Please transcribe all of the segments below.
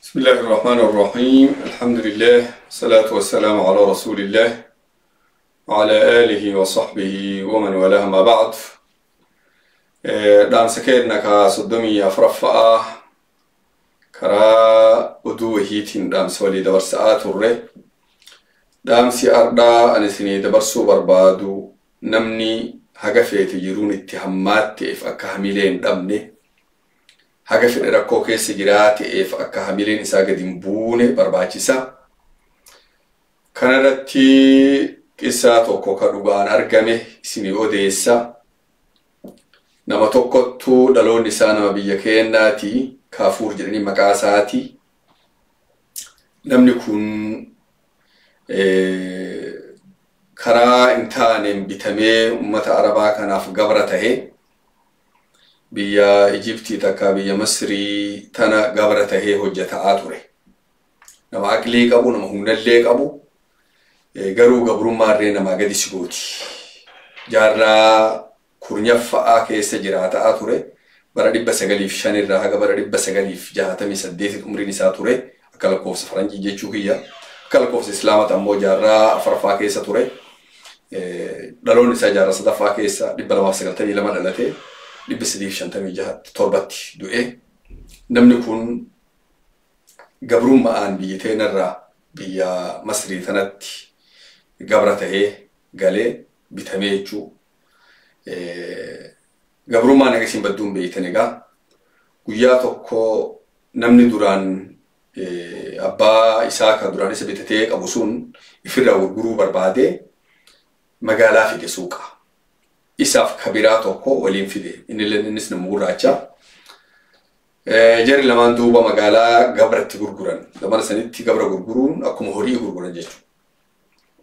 بسم الله الرحمن الرحيم. الحمد لله والصلاة والسلام على رسول الله وعلى آله وصحبه ومن والاه ما بعد. دام سكيرنا كصدمي أفرفاء كرا أدوهيتين دام سولي دبر ساعات الره دام سي أردا أنسني دبر سو بربادو نمني هقفة تجرون اتهامات تف أكهميلين دمني haga fedhe rakkoo keessa jiraate akka hamileen isaa gadi hin buune barbaachisa. Kanarratti qissaa tokko ka dhugaan argame isinii odeessa. Nama tokkottu dhaloonni isaa nama biyya keenyaati, Kaafuur jedhanii maqaa isaati. Namni kun karaa hin taaneen bitamee uummata Arabaa kanaaf gabra tahe. Biyya Ijiptii takka biyya Masrii tana gabra tahee hojjetaa ture. Nama aqlii qabu, nama humnallee qabu, garuu gabrummaarree nama gadi sigooti. Jaarraa kurnaffa'aa keessa jiraataa ture. Bara 905 irraa haga bara 968 umriin isaa ture. Akka lakkoofsa Faranjii jechuu kiyya. Akka lakkoofsa Islaamaa ammoo jaarraa afuraffaa keessa ture. Dhaloonni isaa jaarraa sadaffaa keessa 292 dhalate. Libisidiif 56 torbatti du'e. Namni kun gabrummaan biyya teenarraa biyya Masrii tanatti gabra tahee galee bitamee jechuu. Gabrummaan agasiin badduun beeytan egaa guyyaa tokko namni duraan abbaa isaa kan duraan isa bitatee qabu sun ifirraa gurguruu barbaade magaalaa fide suuqa. Isaaf kabiraa tokko waliin fide. Innis nama gurraacha. Jarri lamaan duuba magaalaa gabratti gurguran. Lamaan sanitti gabra gurguruun akkuma horii gurguran jechuudha.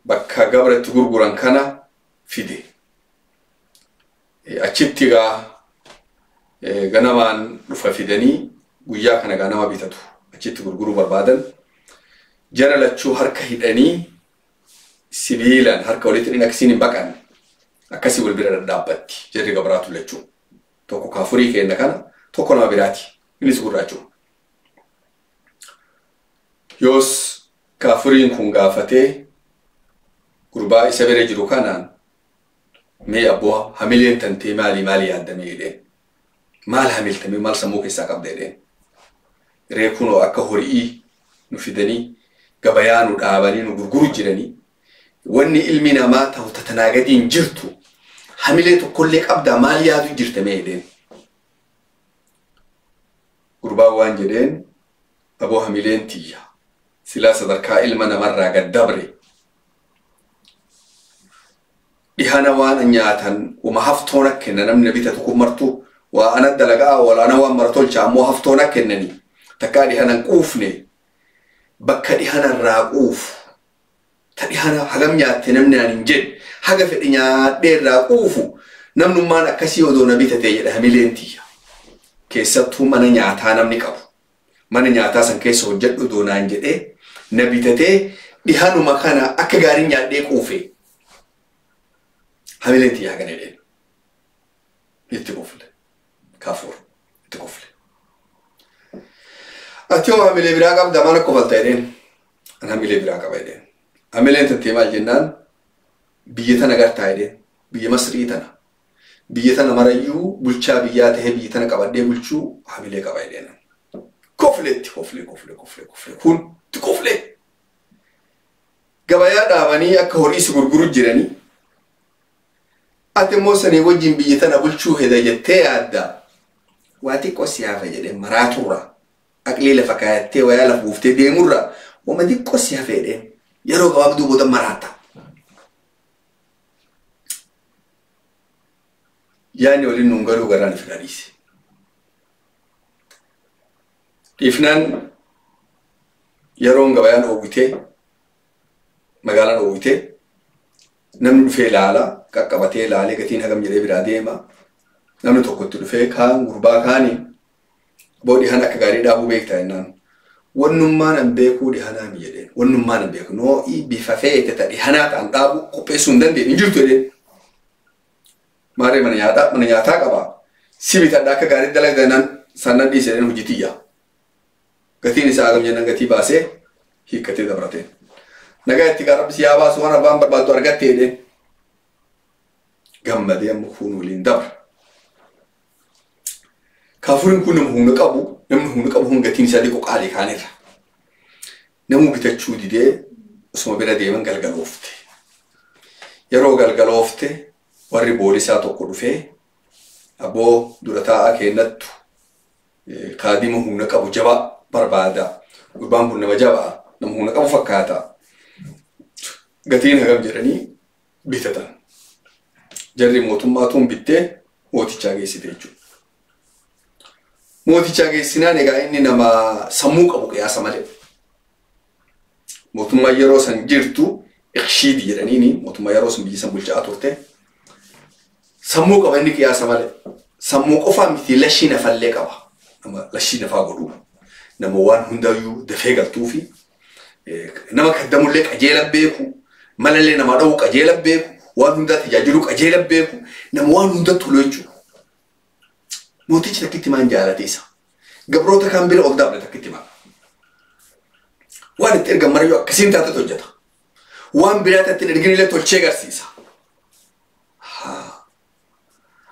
Bakka gabratti gurguran kana fide. Achitti ganamaan dhufa fidanii guyyaa kana ganama bitatu. Achitti gurguruu barbaadan. Jara lachuu harka hidhanii sibiilaan harka walitti hidhanii akkasiin hin baqanne. Akkasi wal bira dhaabbatti jarri gabraatu lachuu. Tokko Kaafurii kenna kana, tokko nama biraati. Innis gurraachuu. Yoos Kaafuriin kun gaafatee gurbaa isa bira jiru kanaan mee abboo hamileen tantee maali yaaddame jedheen. Maal hamiltame maal sammuu keessaa qabda jedheen. Reekunoo akka horii nu fidanii gabayaa nu dhaabanii nu gurguru jiranii. Wanni ilmi namaa ta'u tatanaa gadiin jirtu hamilee tokkollee qabdaa maal yaadu jirtame jedheen. Gurbaan waan jedheen aboo hamileen tiyya silaa sadarkaa ilma namarraa gad dabre. Dhihana waan nyaatan uma haftoon akka kenna namni bitatu kun martu waa ana dalagaa walaana waan martolcha ammoo haftoon akka kennanii takkaa dhihanan quufne bakka dhihanarraa quufu. Tadhihana hagam nyaatte namni aan hin jedhe haga fedhi nyaadhee irraa quufu namnummaan akkasii odoo na bitatee jedha hamileen tiyya. Keessattuu mana nyaataa namni qabu. Mana nyaataa san keessa hojjedhu odoo naan jedhee na bitatee dhihanuma kana akka gaariin nyaadhee quufe. Hamileen tiyya hagana jedheen. Itti kufle. Kaafuur. Itti kufle. Ati yoo hamilee biraa qabda mana kofalta jedheen. An hamilee biraa qaba jedheen. Hamileen tantee maal jennaan biyya tana gartaa jedheen. Biyya Masrii tana. Biyya tana marayyuu bulchaa biyyaa tahee biyya tana qabadhee bulchuu hamilee qaba jedheen. Kofleetti kofle. Hundi kofle. Gabayaa dhaabanii akka horii si gurguru jiranii. Ati immoo sanii wajjin biyya tana bulchuu heda jettee yaadda. Waa xiqqoo siyaafa jedheen maraaturra. Aqlii lafa kaayattee wayaa lafa buuftee deemurra. Wama xiqqoo siyaafa jedheen. Yeroo gabaabduu booda maraata. Yaani waliin nuun galuu garaan ifna dhiise. Dhiifnaan yeroon gabayaan oowwitee magaalaan oowwitee namni dhufee ilaalaa qaqqabatee ilaalee gatiin hagam jedhee biraa deema. Namni tokkotti dhufee kaan gurbaa kaanii boodhi hana akka gaarii dhaabuu beektaa jennaan. Wannummaan an beekuu dhihanaa mi jedheen. Wannummaan an beeku noo'ii bifa feete ta dhihanaa ta'an dhaabu qopheessuu hin dandeenye hin jirtu jedheen. Maaree mana nyaataa qaba. Si bitadhaa akka gaarii dalagdanaan sannan dhiisee hojjetiyya. gatiin isaa agam jennan gatii baasee hiikkatee dabarate. Nagaa itti qarabsi yaa baasu waan abbaan barbaadu argattee jedheen. Gammadee amma kun waliin dabra. Kaafuuriin kun nama humna qabu, namni humna qabu hun gatiin isaa dhiqoo qaalee kaanirra. Namuu bitachuu didee osuma bira deeman galgaloofte. Yeroo galgaloofte warri boolisaa tokko dhufee aboo dura taa'aa kennattu kaadima humna qabu jabaa barbaada. Gurbaan kun nama jabaa, nama humna qabu fakkaata. Gatiin hagam jedhanii bitatan. Jarri mootummaatuun bittee mootichaa geessite jechuudha. Mootichaa geessinaan egaa inni nama sammuu qabu qiyaasa malee. Mootummaa yeroo san jirtu iqshiidi jedhaniini mootummaa yeroo san biyya san bulchaa turte. Sammuu qaba inni qiyaasa malee. Sammuu qofaa miti lashii nafallee qaba. Nama lashii nafaa godhu. Nama waan hundayyuu dafee galtuu fi nama kaddamullee qajeela beeku. Malallee nama dha'u qajeela beeku. Waan hundaa tajaajilu qajeela beeku. Nama waan hunda tolu jechuudha. Mootichi takkitti maan jaalate isa. Gabroota kan bira ol dabre takkitti maan. Waan itti erga marayyuu akkasiin taatee hojjeta. Waan biraa itti erginillee tolchee agarsiisa.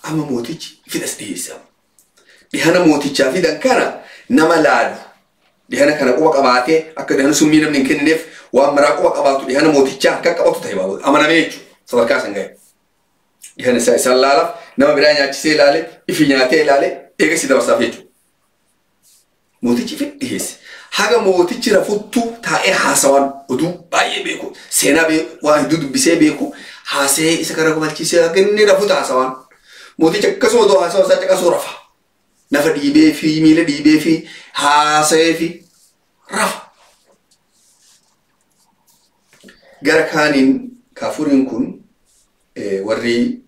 Amma mootichi fidas dhiyeessa. Dhihana mootichaa fidan kana nama laalu. Dhihana kana quba qabaatee akka dhihana summii namni hin kennineef waan maraa quba qabaatu dhihana mootichaa akka qabatu ta'e baaboo amanamee jechuudha. Sadarkaa san ga'e. Dhihana isaa isaan laalaaf nama biraa nyaachisee ilaale ifi nyaatee ilaale eegasii dabarsaaf jechuudha. Mootichi fi dhiyeesse. Haga mootichi rafuttu taa'ee haasawaan oduu baay'ee beeku. Seenaa waa hedduu dubbisee beeku. Haasee isa gara gumalchiisee akka inni rafutu haasawaan. Mootichi akkasuma oduu haasawa isaa caqasuu rafa. Nafa dhiibee fi miila dhiibee fi haasa'ee fi rafa. Gara kaaniin kaafuuriin kun warri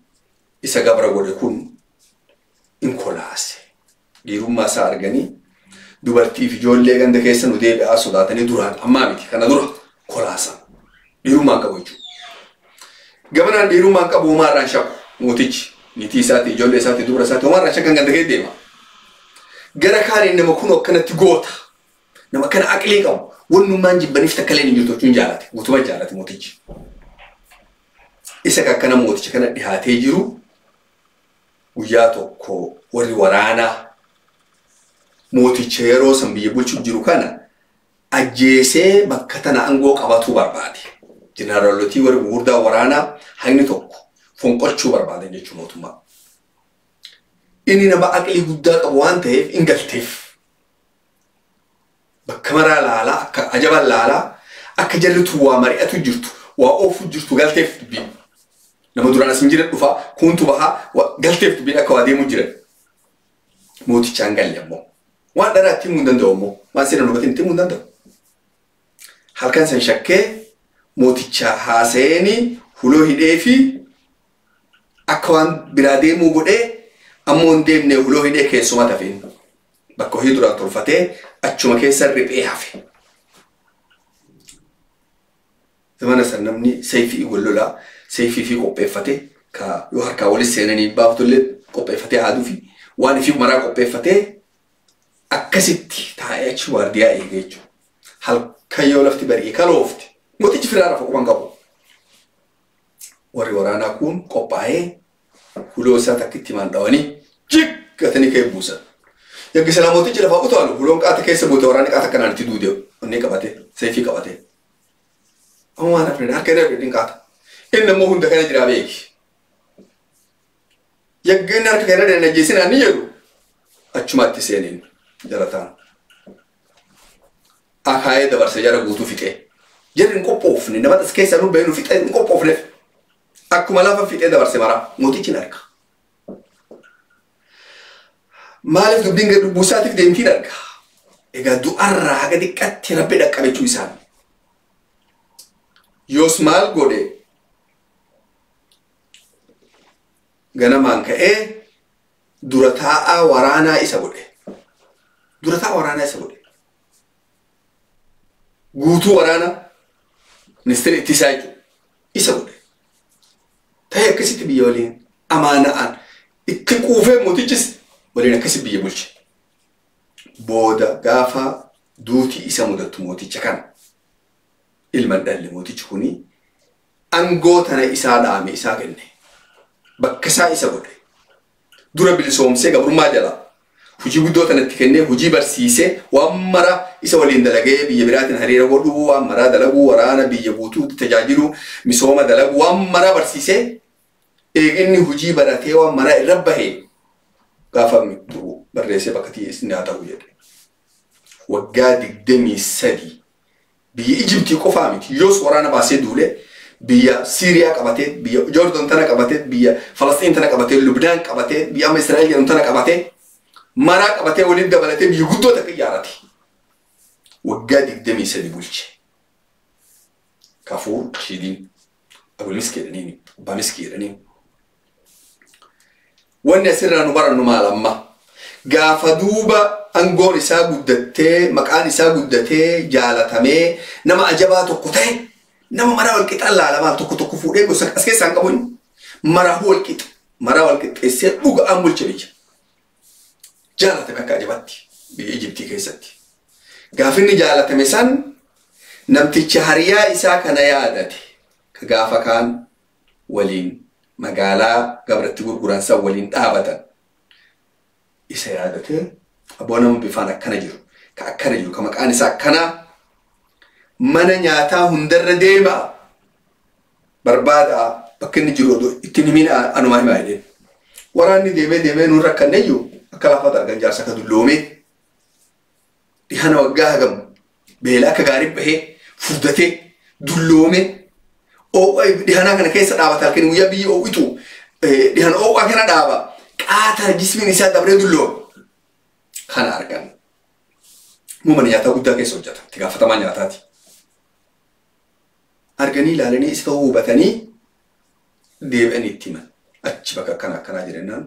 isa gabra godhe kun in kolaase. Dhiirummaa isaa arganii dubartii fi ijoollee ganda keessa nu deebi'aa sodaatanii duraan ammaa miti kana dura kolaasan. Dhiirummaan qabu jechuudha. Gamanaan dhiirummaan qabu homaarraan shakku mootichi. Niitii isaati, ijoollee isaati, dubara isaati homaarraan shakkan ganda keessa deema. Gara kaaniin nama kun akkanatti goota. Nama kana aqlii qabu. Wannummaan jibbaniif takkaleen hin jirtu jechuun jaalate. Guutuma jaalate mootichi. Isa akkana mooticha kana dhihaatee jiru guyyaa tokko warri waraanaa mooticha yeroo san biyya bulchuuf jiru kana ajjeesee bakka tana aangoo qabatuu barbaade. Jeneraalotii warri gurguddaa waraanaa hagni tokko fonqolchuu barbaadan jechuun mootummaa. Inni nama aqlii guddaa qabu waan ta'eef hin galteef. Bakka maraa laalaa akka ajaban laalaa akka jallitu waa mari'atu jirtu waa oofu jirtu galteef dubbiin. Nama duraan asin jiran dhufaa kuntu bahaa galteef dubbiin akka waa deemuu jiran. Mootichaan galle ammoo. Waan dhanaa itti himuu hin danda'u ammoo. Waan seenaan dubatiin itti himuu hin danda'u. Halkan san shakkee mooticha haasa'eenii huloo hidhee fi akka waan biraa deemuu godhee ammoo hin deemne huloo hidhee keessuma tafeen. Bakka hojii duraan tolfatee achuma keessa riphee hafe. Zamana san namni sayfii wallolaa sayfii fi qopheeffatee ka yoo harkaa walis seenanii baaftullee qopheeffatee haaduu fi waan ifi maraa qopheeffatee akkasitti taa'ee achi waardiyaa eegee jechuudha. Halkan yoo lafti bari'ee kaloofti. Mootichi firaa rafa quban qabu. Warri waraanaa kun qophaa'ee huloo isaa takkitti maan dhawanii jiggatanii ka'ee buusan. Yaggi sana mootichi lafaa utaalu huloon qaata keessa buute waraanni qaata akkanaan itti duudee onnee qabatee sayfii qabatee. Amma waan hafneen harka irra dhidhiin qaata. Inni ammoo hunda kana jiraa beeki. Yaggi inni harka kana dhidhiin ajjeesinaan ni jedhu achumatti seeneen jalataan. Akaayee dabarsee jara guutuu fixee. Jarri hin qophoofne nama as keessa nu bahee nu fixee hin qophoofneef. Akkuma lafa fixee dabarsee maraa mootichi hin arga. Maaliif dubbiin gad buusaatiif deemtiin arga. Egaa du'arraa haga xiqqaatti rabbi dhaqqabechuu isaan. Yoos maal godhe ganamaan ka'ee dura taa'aa waraanaa isa godhe. Dura taa'aa waraanaa isa godhe. Guutuu waraanaa ministeera ittisaa jechuudha. Isa godhe. Ta'ee akkasitti biyya waliin amaana'aan itti quufee mootichis waliin akkasi biyya bulche. Booda gaafa duuti isa mudatu mooticha kana ilman dhalle mootichi kuni angoo tana isaa dhaame isaa kenne bakka isaa isa godhe dura bilisoomsee gabrummaa jala hujii guddoo tanatti kennee hujii barsiisee waan mara isa waliin dalagee biyya biraatiin hariira godhuu waan mara dalaguu waraana biyya guutuu tajaajilu misooma dalaguu waan mara barsiisee eeginni hujii baratee waan mara irra bahee gaafa mitu barreessee bakka isin haa ta'u jedhe waggaa 23 biyya Ijiptii qofaa miti yoos waraana baasee duule biyya Siiriyaa qabatee biyya Joordaan tana qabatee biyya Falastiin tana qabatee Lubnaan qabatee biyya amma Israa'el jedhamu tana qabatee maraa qabatee waliin dabalatee biyya guddoo takka ijaarate waggaa 23 bulche Kafur Rashidin Abul Miski jedhaniin Abbaa Miski jedhaniin wanni asirraa nu barannu maal amma gaafa duuba angoon isaa guddattee maqaan isaa guddatee jaalatamee nama ajabaa tokko ta'e nama maraa wal qixa laalamaa tokko fuudhee gosa as keessaan qabuun maraa wal qixxeessee dhugaan bulche biyya jaalatame akka ajabaatti biyya Ijiptii keessatti gaafinni jaalatame san namticha hariyaa isaa kana yaadate ka gaafa kaan waliin magaalaa gabratti gurguran san waliin dhaabatan isa yaadate aboonama bifaan akkana jiru ka maqaan isaa akkana mana nyaataa hundarra deema barbaada bakka inni jiru ittiin himin anumaa himaa jedheen waraanni deemee nuun rakkanneeyyuu akka laafata argan jaarsa ka dulloomee dhihana waggaa hagam beela akka gaarii bahee furdatee dulloomee dhihanaa kana keessa dhaabata halkan guyyaa biyya oowitu dhihana oo'aa kana dhaaba qaata jismiin isaa dabree dulloome kana argan mana nyaataa guddaa keessa hojjeta itti gaafatamaa nyaataati arganii ilaalanii isa ta'uu hubatanii deebi'anii itti himan achi bakka akkanaa jirennaan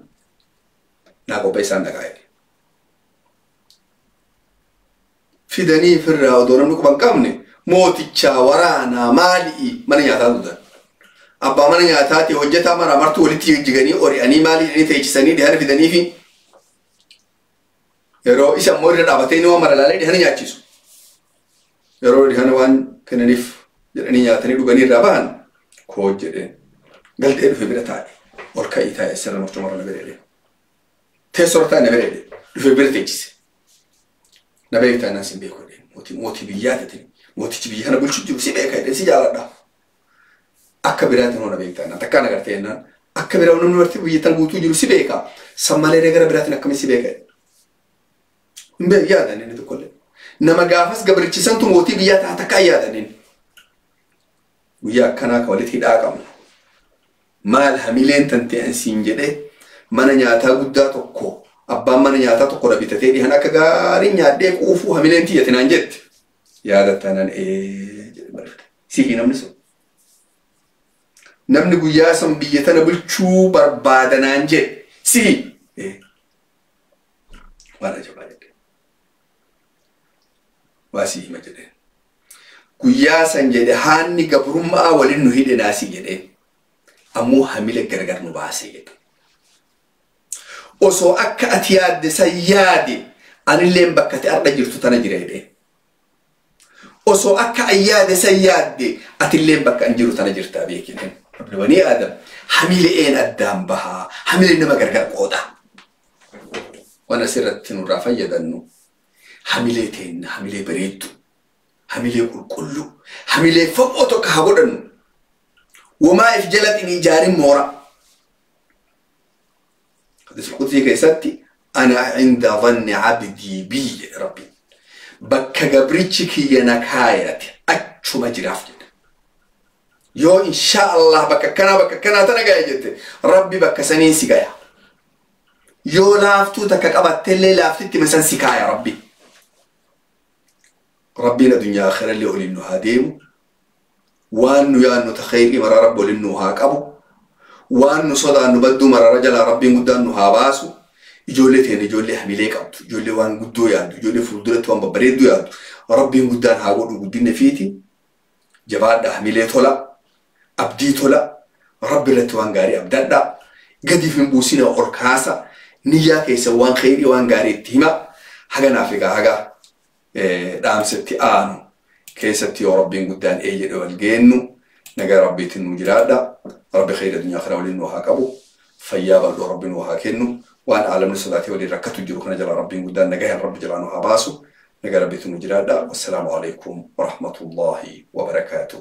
naa qophee isaan dhaqaa jedhe fidanii firraa odoo namni quban qabne mooticha waraanaa maalii mana nyaataa duudan abbaa mana nyaataati hojjetaa maraa martuu walitti jiganii ori'anii maalii jedhanii teechisanii dhihana fidanii fi yeroo isa immoo irra dhaabatee inni waan mara laalee dhihana nyaachisu yeroo dhihana waan kennaniif jedhanii nyaatanii dhuganii irraa bahan koo jedheen galtee dhufe bira taa'e ol ka'ii taa'e sirna murtumara na bereede teessoo taa'e na bereede dhufe bira teechise na beektaa inaan sin beeku jedheen mootii biyyaa ta'e mootichi biyya kana bulchu jiru si beeka jedheen si jaaladha akka biraatiin hona beektaa inaan takkaan agartee innaan akka biraa namni warti biyya tan guutuu jiru si beeka sammalee gara biraatiin akkamiin si beeka hin beeku yaadan inni tokkollee nama gaafas gabrichisantu mootii biyyaa ta'a takkaan yaadan inni guyyaa akkanaa ka walitti hidhaa qabna maal hamileen tante ansiin jedhe mana nyaataa guddaa tokko abbaan mana nyaataa tokko na bitatee dhihan akka gaarii nyaadhee quufuu hamileen tiyyate naan jette yaadattaanaan jedhe barate sihi namni sun namni guyyaa san biyya tana bulchuu barbaadanaan jedhe sihi waan ajabaa jedhe waa sihi hima jedheen guyyaa san jedhe haanni gabrummaa waliin nu hidhe naasii jedheen ammoo hamile gargar nu baasee jedhe osoo akka ati yaadde san yaade anilleen bakka ati arda jirtu tana jira jedheen osoo akka an yaade san yaadde atilleen bakka an jiru tana jirtaa beekinen abni banii aadam hamileen addaan bahaa hamileen nama gargar qooda waan asirratti nurraa fayyadannu hamilee teenna hamilee bareeddu hamilee qulqullu hamilee fo'oo tokko haa godhannu wamaa if jalatti ni ijaarin moora hadis qudsi keessatti ana inda dhanni abdii bi rabbi bakka gabrichi kiyya na kaayate achuma jiraaf jedhe yoo insha Allah bakka kana tana gaya jette rabbi bakka saniin si gaya yoo laaftuu takka qabattellee laaftitti masan si kaaya rabbi ربنا دنيا آخر اللي أولي إنه هاديم وأنه يا إنه تخيري مرة رب أولي إنه هاكبو وأنه صدى إنه بدو مرة رجل ربي قد إنه هاباسو يجولي تين يجولي حميليك عبد يجولي وان قدو يادو يجولي فردولت وان ببريدو يادو ربي قد إنه هاقول قدين فيتي جباد حميلي تولا أبدي تولا ربي لتوان غاري أبدادا قدي في مبوسينا أركاسا نيا كيسا وان خيري وان غاري تيما حاجة نافقا حاجة dhaamsatti aanu keessatti yoo rabbiin guddaan jedhe wal geennu nagaa rabbiitiin nu jiraadha. Rabbi khayra dunyaa kana waliin nu haa qabu. Fayyaa bal'oo rabbi nu haa kennu. Waan aalamni sodaatee waliin rakkatu jiru kana jala rabbiin guddaan nagaa rabbi jalaa nu haa baasu. Nagaa rabbiitiin nu jiraadha. Wassalaamu alaikum wa rahmatullahi wa barakaatuh.